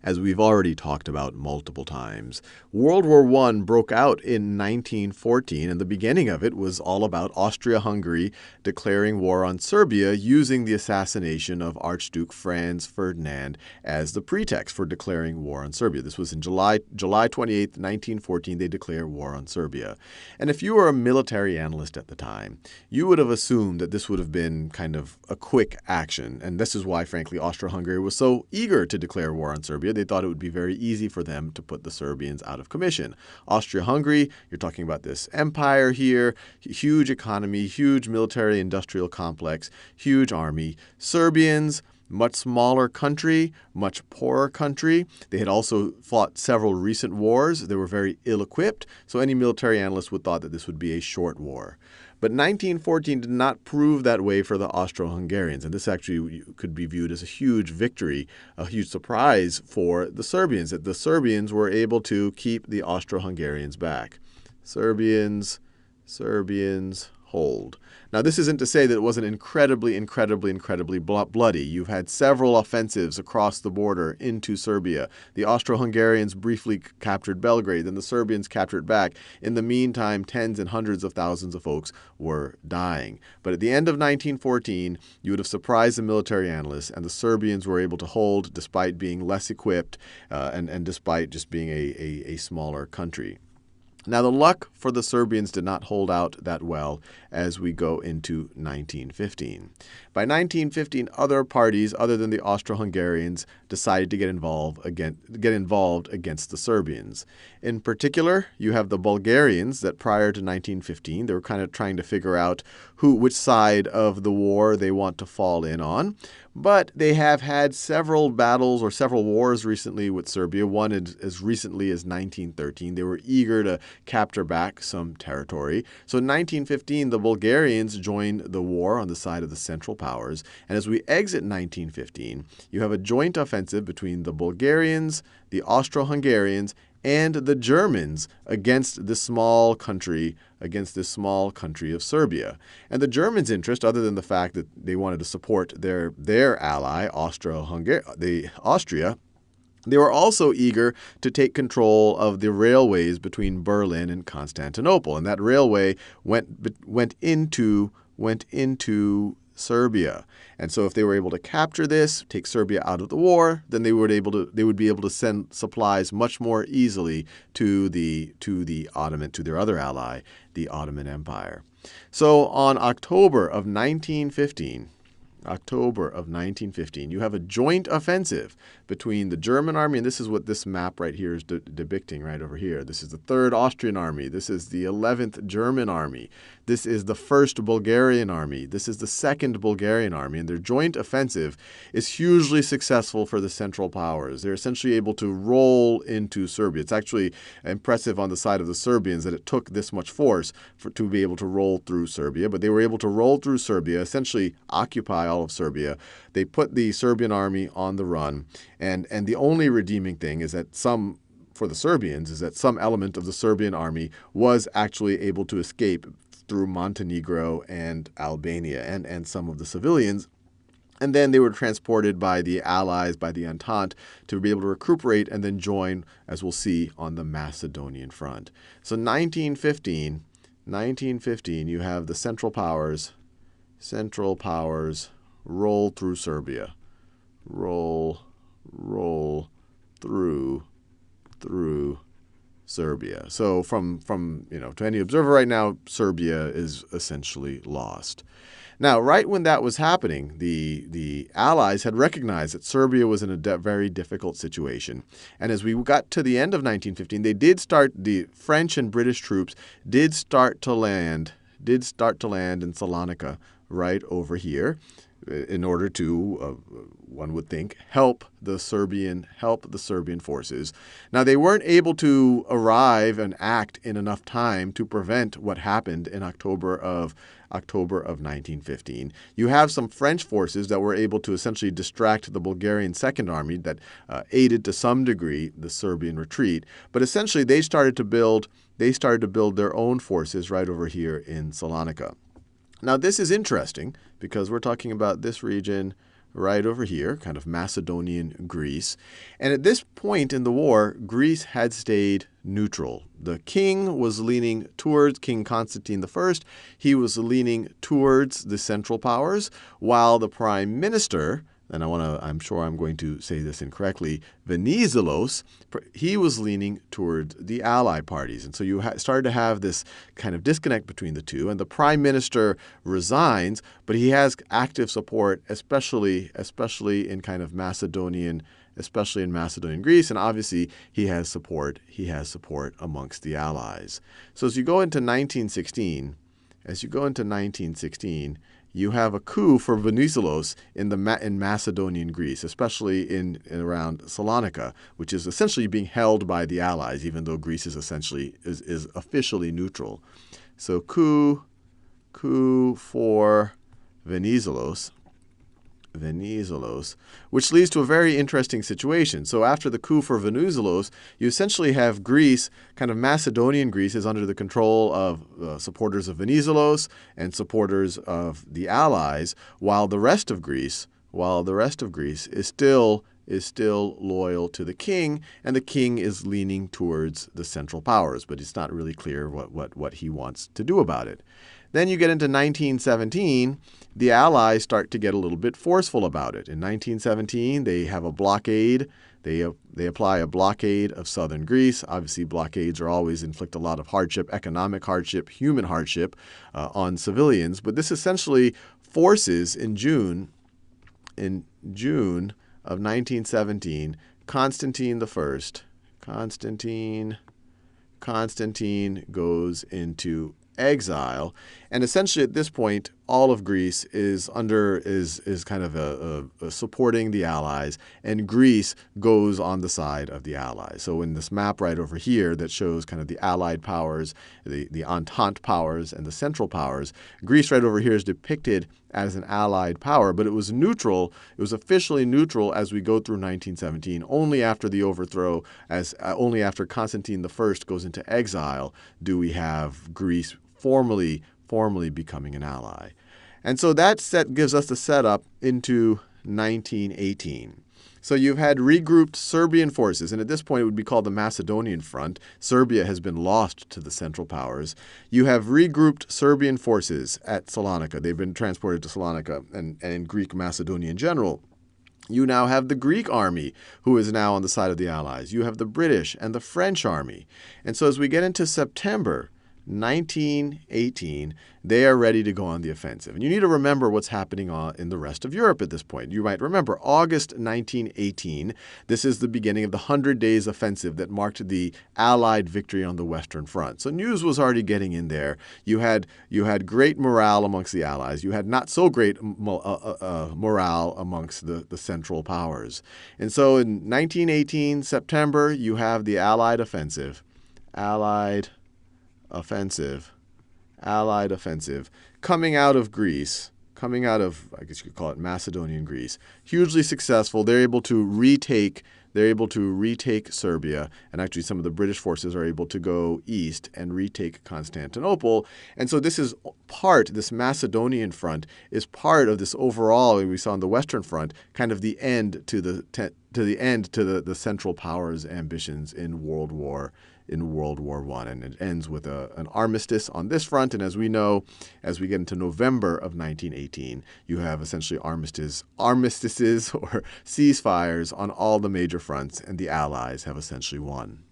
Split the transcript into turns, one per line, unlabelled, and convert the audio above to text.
as we've already talked about multiple times. World War I broke out in 1914, and the beginning of it was all about Austria-Hungary declaring war on Serbia using the assassination of Archduke Franz Ferdinand as the pretext for declaring war on Serbia. This was in July 28, 1914, they declare war on Serbia. And if you were a military analyst at the time, you would have assumed that this would have been kind of a quick action. And this is why, frankly, Austria-Hungary was so eager to declare war on Serbia. They thought it would be very easy for them to put the Serbians out of commission. Austria-Hungary, you're talking about this empire here, huge economy, huge military-industrial complex, huge army. Serbians, much smaller country, much poorer country. They had also fought several recent wars. They were very ill-equipped, so any military analyst would thought that this would be a short war. But 1914 did not prove that way for the Austro-Hungarians, and this actually could be viewed as a huge victory, a huge surprise for the Serbians, that the Serbians were able to keep the Austro-Hungarians back. Serbians hold. Now, this isn't to say that it wasn't incredibly bloody. You've had several offensives across the border into Serbia. The Austro-Hungarians briefly captured Belgrade, then the Serbians captured it back. In the meantime, tens and hundreds of thousands of folks were dying. But at the end of 1914, you would have surprised the military analysts, and the Serbians were able to hold despite being less equipped and despite just being a smaller country. Now, the luck for the Serbians did not hold out that well as we go into 1915. By 1915, other parties other than the Austro-Hungarians decided to get involved against the Serbians. In particular, you have the Bulgarians that prior to 1915, they were kind of trying to figure out which side of the war they want to fall in on. But they have had several battles or several wars recently with Serbia, one as recently as 1913. They were eager to capture back some territory. So in 1915, the Bulgarians joined the war on the side of the Central Powers. And as we exit 1915, you have a joint offensive between the Bulgarians, the Austro-Hungarians, and the Germans against this small country of Serbia. And the Germans' interest, other than the fact that they wanted to support their ally, Austria, they were also eager to take control of the railways between Berlin and Constantinople. And that railway went into Serbia. And so if they were able to capture this, take Serbia out of the war, then they would be able to send supplies much more easily to their other ally, the Ottoman Empire. So on October of 1915, you have a joint offensive between the German army, and this is what this map right here is depicting right over here. This is the 3rd Austrian Army. This is the 11th German Army. This is the 1st Bulgarian Army. This is the 2nd Bulgarian Army, and their joint offensive is hugely successful for the Central Powers. They're essentially able to roll into Serbia. It's actually impressive on the side of the Serbians that it took this much force to be able to roll through Serbia, but they were able to roll through Serbia, essentially occupy all of Serbia. They put the Serbian army on the run, and the only redeeming thing is that for the Serbians, is that some element of the Serbian army was actually able to escape through Montenegro and Albania, and some of the civilians. And then they were transported by the Allies, by the Entente, to be able to recuperate and then join, as we'll see, on the Macedonian front. So 1915, you have the Central Powers roll through Serbia. Roll through Serbia. So from to any observer right now, Serbia is essentially lost. Now, right when that was happening, the Allies had recognized that Serbia was in a very difficult situation. And as we got to the end of 1915, the French and British troops did start to land in Salonika right over here, in order to, one would think, help the Serbian forces. Now, they weren't able to arrive and act in enough time to prevent what happened in October of 1915. You have some French forces that were able to essentially distract the Bulgarian Second Army that aided to some degree the Serbian retreat. But essentially, they started to build their own forces right over here in Salonika. Now, this is interesting because we're talking about this region right over here, kind of Macedonian Greece. And at this point in the war, Greece had stayed neutral. The king was leaning towards King Constantine I. He was leaning towards the Central Powers, while the prime minister, and I'm sure I'm going to say this incorrectly, Venizelos, he was leaning toward the Allied parties. And so you started to have this kind of disconnect between the two. And the prime minister resigns, but he has active support, especially in kind of Macedonian, especially in Macedonian Greece. And obviously, he has support amongst the Allies. So as you go into 1916, you have a coup for Venizelos in Macedonian Greece, especially in around Salonika, which is essentially being held by the Allies, even though Greece is officially neutral. So coup for Venizelos, which leads to a very interesting situation. So after the coup for Venizelos, you essentially have Greece, kind of Macedonian Greece, is under the control of supporters of Venizelos and supporters of the Allies, while the rest of Greece is still loyal to the king, and the king is leaning towards the Central Powers, but it's not really clear what he wants to do about it. Then you get into 1917, the Allies start to get a little bit forceful about it. In 1917, they have a blockade. They apply a blockade of southern Greece. Obviously, blockades always inflict a lot of hardship, economic hardship, human hardship on civilians. But this essentially forces in June of 1917, Constantine goes into exile, and essentially at this point, all of Greece is kind of supporting the Allies, and Greece goes on the side of the Allies. So in this map right over here that shows kind of the Allied powers, the Entente powers, and the Central Powers, Greece right over here is depicted as an Allied power, but it was neutral. It was officially neutral as we go through 1917. Only after the overthrow, only after Constantine I goes into exile, do we have Greece formally becoming an ally. And so that gives us the setup into 1918. So you've had regrouped Serbian forces, and at this point it would be called the Macedonian Front. Serbia has been lost to the Central Powers. You have regrouped Serbian forces at Salonika. They've been transported to Salonika and in Greek Macedonia in general. You now have the Greek army, who is now on the side of the Allies. You have the British and the French army. And so as we get into September 1918, they are ready to go on the offensive. And you need to remember what's happening in the rest of Europe at this point. You might remember August 1918. This is the beginning of the 100 Days Offensive that marked the Allied victory on the Western Front. So news was already getting in there. You had great morale amongst the Allies. You had not so great morale amongst the Central Powers. And so in 1918, September, you have the Allied offensive coming out of Greece, I guess you could call it Macedonian Greece, hugely successful. They're able to retake Serbia, and actually some of the British forces are able to go east and retake Constantinople. And so this Macedonian front is part of this overall, we saw on the Western Front, kind of the end to the Central Powers' ambitions in World War I. And it ends with an armistice on this front. And as we know, as we get into November of 1918, you have essentially armistices or ceasefires on all the major fronts, and the Allies have essentially won.